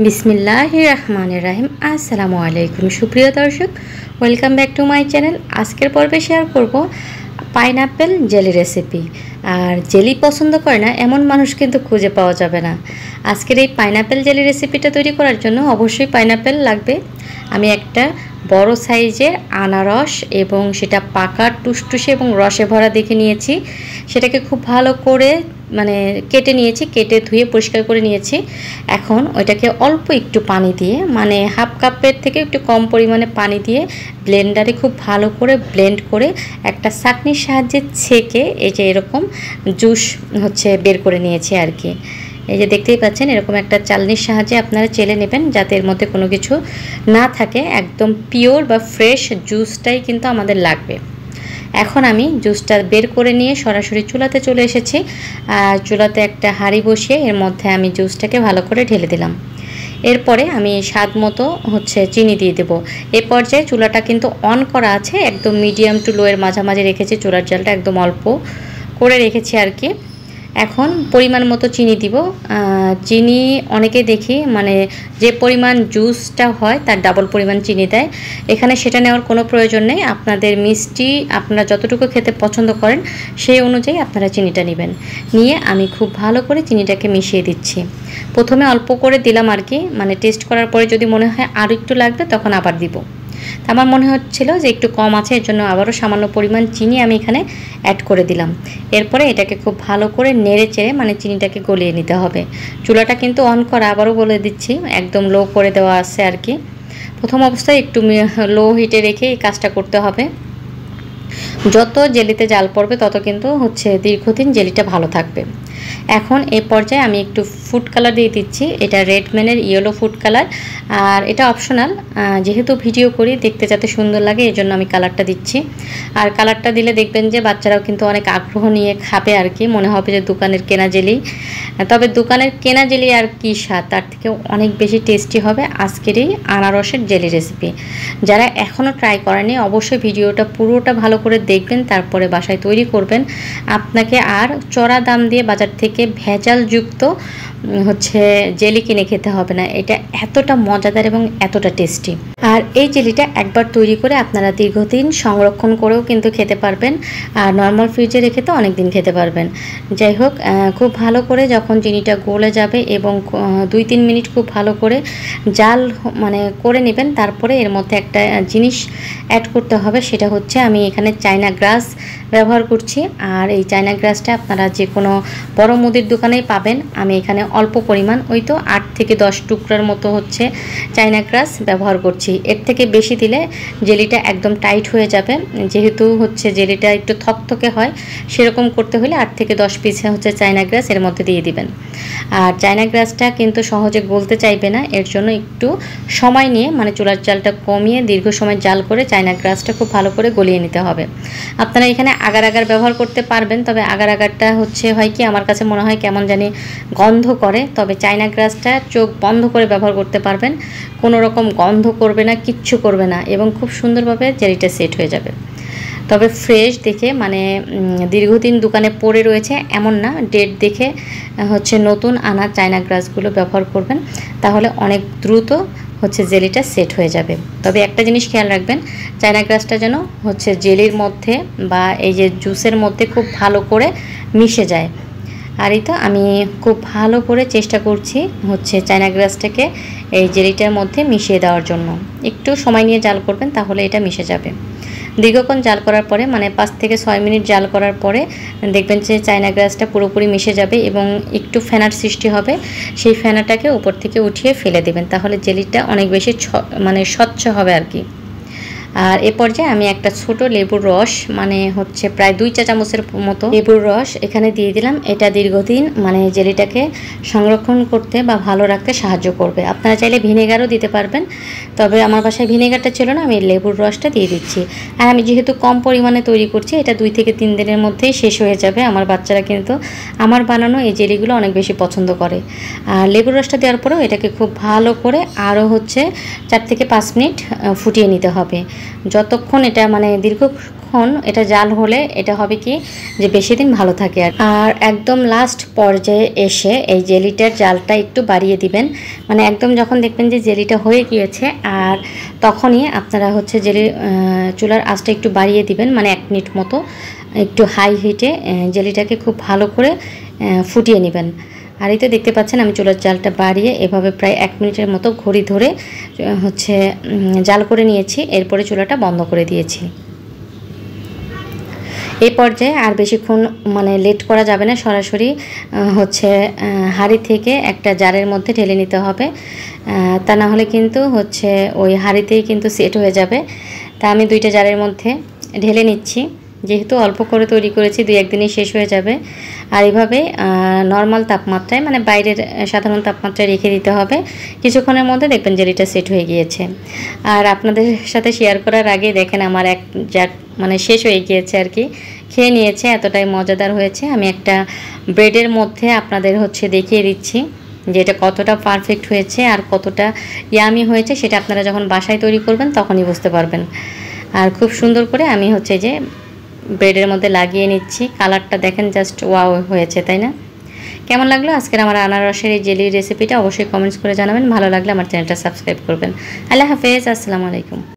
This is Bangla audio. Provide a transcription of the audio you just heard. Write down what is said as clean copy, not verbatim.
बिस्मिल्लाहिर रहमानिर रहीम अस्सलामु आलैकुम सुप्रिय दर्शक welcome back to my channel. आजकेर पर्वे शेयर करब पाइनएप्पल जेली रेसिपि। और जेली पसंद करे ना एमन मानुष किन्तु खुঁজে पाওয়া যাবে না। आजकेर এই पाइनएप्पल जेली रेसिपिटा तैरी करार जन्य अवश्यई पाइनएप्पल लागबे। आमी एकटा बड़ो साइजेर आनारस एबं सेटा पाका टुसटुसे एबं रसे भरा देखे निয়েছি। সেটাকে খুব ভালো করে মানে কেটে নিয়েছি, কেটে ধুয়ে পরিষ্কার করে নিয়েছি। এখন ওইটাকে অল্প একটু পানি দিয়ে মানে হাফ কাপের থেকে একটু কম পরিমাণে পানি দিয়ে ব্লেন্ডারে খুব ভালো করে ব্লেন্ড করে একটা ছাঁকনির সাহায্যে ছেঁকে এই যে এরকম জুস বের করে নিয়েছি আর কি। এই যে দেখতেই পাচ্ছেন এরকম একটা চালনির সাহায্যে আপনারা চেলে নেবেন যাতে এর মধ্যে কোনো কিছু না থাকে, একদম পিওর বা ফ্রেশ জুসটাই কিন্তু আমাদের লাগবে। এখন আমি জুসটা বের করে নিয়ে সরাসরি চুলাতে চলে এসেছি। আর চুলাতে একটা হাঁড়ি বসিয়ে এর মধ্যে আমি জুসটাকে ভালো করে ঢেলে দিলাম। এরপরে আমি স্বাদ মতো চিনি দিয়ে দেব। এই পর্যায়ে চুলাটা কিন্তু অন করা আছে, একদম মিডিয়াম টু লো এর মাঝামাঝি রেখেছি, চুলার জালটা একদম অল্প করে রেখেছি আর কি। এখন পরিমাণ মতো চিনি দিব। চিনি অনেকে দেখি মানে যে পরিমাণ জুসটা হয় তার ডাবল পরিমাণ চিনি দেয়। এখানে সেটা নেওয়ার কোনো প্রয়োজন নেই। আপনাদের মিষ্টি আপনারা যতটুকু খেতে পছন্দ করেন সেই অনুযায়ী আপনারা চিনিটা নেবেন। নিয়ে আমি খুব ভালো করে চিনিটাকে মিশিয়ে দিচ্ছি। প্রথমে অল্প করে দিলাম আর কি, মানে টেস্ট করার পরে যদি মনে হয় আরও একটু লাগবে তখন আবার দিব। আমার মনে হচ্ছিল যে একটু কম আছে, এর জন্য আবারও সামান্য পরিমাণ চিনি আমি এখানে অ্যাড করে দিলাম। এরপরে এটাকে খুব ভালো করে নেড়ে চেড়ে মানে চিনিটাকে গলিয়ে নিতে হবে। চুলাটা কিন্তু অন করা, আবারও বলে দিচ্ছি, একদম লো করে দেওয়া আছে আর কি। প্রথম অবস্থায় একটু লো হিটে রেখে এই কাজটা করতে হবে। যত জেলিতে জাল পড়বে তত কিন্তু দীর্ঘদিন জেলিটা ভালো থাকবে। এখন এই পর্যায়ে আমি একটু ফুড কালার দিয়ে দিচ্ছি। এটা রেডম্যানের ইয়েলো ফুড কালার, আর এটা অপশনাল। যেহেতু ভিডিও করি দেখতে যাতে সুন্দর লাগে এই জন্য আমি কালারটা দিচ্ছি। আর কালারটা দিলে দেখবেন যে বাচ্চারাও কিন্তু অনেক আগ্রহ নিয়ে খাবে আর কি, মনে হবে যে দোকানের কেনা জেলি। তবে দোকানের কেনা জেলি আর কি স্বাদ, তার থেকে অনেক বেশি টেস্টি হবে আজকের এই আনারসের জেলি রেসিপি। যারা এখনও ট্রাই করেনি অবশ্যই ভিডিওটা পুরোটা ভালো করে দেখবেন, তারপরে বাসায় তৈরি করবেন। আপনাকে আর চড়া দাম দিয়ে বাজার থেকে ভেজালযুক্ত জেলি কিনে খেতে হবে না। এটা এতটা মজাদার এবং এতটা টেস্টি। আর এই জেলিটা একবার তৈরি করে আপনারা দীর্ঘদিন সংরক্ষণ করেও কিন্তু খেতে পারবেন, আর নর্মাল ফ্রিজে রেখে তো অনেক দিন খেতে পারবেন। যাই হোক, খুব ভালো করে যখন চিনিটা গলে যাবে এবং 2-3 মিনিট খুব ভালো করে জাল মানে করে নেবেন, তারপরে এর মধ্যে একটা জিনিস অ্যাড করতে হবে। সেটা আমি এখানে চায়না গ্রাস ব্যবহার করছি। আর এই চায়না গ্রাসটা আপনারা যে কোনো বড় মুদির দোকানেই পাবেন। আমি এখানে অল্প পরিমাণ ওই তো 8 থেকে 10 টুকরার মতো চায়না গ্রাস ব্যবহার করছি। এর থেকে বেশি দিলে জেলিটা একদম টাইট হয়ে যাবে। যেহেতু জেলিটা একটু থকথকে হয়, সেরকম করতে হলে 8 থেকে 10 পিস চায়না গ্রাস এর মধ্যে দিয়ে দিবেন। আর চায়না গ্রাসটা কিন্তু সহজে গলতে চাইবে না, এর জন্য একটু সময় নিয়ে মানে চুলার জালটা কমিয়ে দীর্ঘ সময় জাল করে চায়না গ্রাসটা খুব ভালো করে গলিয়ে নিতে হবে। আপনারা এখানে আগার আগার ব্যবহার করতে পারবেন, তবে আগার আগারটা হয় কি আমার কাছে মনে হয় কেমন জানি গন্ধ করে। তবে চায়না গ্রাসটা চোখ বন্ধ করে ব্যবহার করতে পারবেন, কোনো রকম গন্ধ করবে না, কিচ্ছু করবে না, এবং খুব সুন্দরভাবে জেলিটা সেট হয়ে যাবে। তবে ফ্রেশ দেখে মানে দীর্ঘদিন দোকানে পড়ে রয়েছে এমন না, ডেট দেখে নতুন আনা চায়না গ্রাসগুলো ব্যবহার করবেন, তাহলে অনেক দ্রুত জেলিটা সেট হয়ে যাবে। তবে একটা জিনিস খেয়াল রাখবেন, চায়না গ্রাসটা যেন জেলির মধ্যে বা এই যে জুসের মধ্যে খুব ভালো করে মিশে যায়। আর এই তো আমি খুব ভালো করে চেষ্টা করছি চায়না গ্রাসটাকে এই জেলিটার মধ্যে মিশিয়ে দেওয়ার জন্য। একটু সময় নিয়ে জাল করবেন, তাহলে এটা মিশে যাবে। দীর্ঘক্ষণ জাল করার পরে মানে 5 থেকে 6 মিনিট জাল করার পরে দেখবেন যে চায়না গ্রাসটা পুরোপুরি মিশে যাবে এবং একটু ফেনার সৃষ্টি হবে। সেই ফেনাটাকে উপর থেকে উঠিয়ে ফেলে দেবেন, তাহলে জেলিটা অনেক বেশি মানে স্বচ্ছ হবে আর কি। আর এ পর্যায়ে আমি একটা ছোট লেবুর রস মানে প্রায় 2 চা চামচের মতো লেবুর রস এখানে দিয়ে দিলাম। এটা দীর্ঘদিন মানে জেলিটাকে সংরক্ষণ করতে বা ভালো রাখতে সাহায্য করবে। আপনারা চাইলে ভিনেগারও দিতে পারবেন, তবে আমার বাসায় ভিনেগারটা ছিল না, আমি লেবুর রসটা দিয়ে দিচ্ছি। আর আমি যেহেতু কম পরিমাণে তৈরি করছি, এটা 2 থেকে 3 দিনের মধ্যেই শেষ হয়ে যাবে। আমার বাচ্চারা কিন্তু আমার বানানো এই জেলিগুলো অনেক বেশি পছন্দ করে। আর লেবুর রসটা দেওয়ার পরেও এটাকে খুব ভালো করে আরও 4 থেকে 5 মিনিট ফুটিয়ে নিতে হবে। যতক্ষণ এটা মানে দীর্ঘক্ষণ কিছুক্ষণ এটা জাল হলে এটা হবে কি যে বেশি দিন ভালো থাকে। আর একদম লাস্ট পর্যায়ে এসে এই জেলিটার জালটা একটু বাড়িয়ে দিবেন, মানে একদম যখন দেখবেন যে জেলিটা হয়ে গিয়েছে আর তখনই আপনারা হচ্ছে চুলার আঁচটা একটু বাড়িয়ে দিবেন, মানে 1 মিনিট মতো একটু হাই হিটে জেলিটাকে খুব ভালো করে ফুটিয়ে নেবেন। আর এই তো দেখতে পাচ্ছেন আমি চুলার জালটা বাড়িয়ে এভাবে প্রায় 1 মিনিটের মতো ঘড়ি ধরে হচ্ছে জাল করে নিয়েছি। এরপরে চুলাটা বন্ধ করে দিয়েছি। এই পর্যায়ে আর বেশিক্ষণ মানে লেট করা যাবে না, সরাসরি হচ্ছে হাঁড়ি থেকে একটা জারের মধ্যে ঢেলে নিতে হবে, তা না হলে কিন্তু হচ্ছে ওই হাঁড়িতেই কিন্তু সেট হয়ে যাবে। তা আমি 2টা জারের মধ্যে ঢেলে নিচ্ছি, যেহেতু অল্প করে তৈরি করেছি 2-1 দিনে শেষ হয়ে যাবে। আর এইভাবে নর্মাল তাপমাত্রায় মানে বাইরের সাধারণ তাপমাত্রায় রেখে দিতে হবে। কিছুক্ষণের মধ্যে দেখবেন জেলিটা সেট হয়ে গিয়েছে। আর আপনাদের সাথে শেয়ার করার আগে দেখেন আমার এক জার মানে শেষ হয়ে গিয়েছে আর কি, খেয়ে নিয়েছে, এতটাই মজাদার হয়েছে। আমি একটা ব্রেডের মধ্যে আপনাদের হচ্ছে দেখিয়ে দিচ্ছি যে এটা কতটা পারফেক্ট হয়েছে আর কতটা ইয়ামি হয়েছে, সেটা আপনারা যখন বাসায় তৈরি করবেন তখনই বুঝতে পারবেন। আর খুব সুন্দর করে আমি হচ্ছে যে ব্রেডের মধ্যে লাগিয়ে নিচ্ছি। কালারটা দেখেন জাস্ট ওয়াও হয়েছে, তাই না? কেমন লাগলো আজকের আমার আনারসের এই জেলি রেসিপিটা অবশ্যই কমেন্টস করে জানাবেন। ভালো লাগলে আমার চ্যানেলটা সাবস্ক্রাইব করবেন। আল্লাহ হাফেজ, আসসালামু আলাইকুম।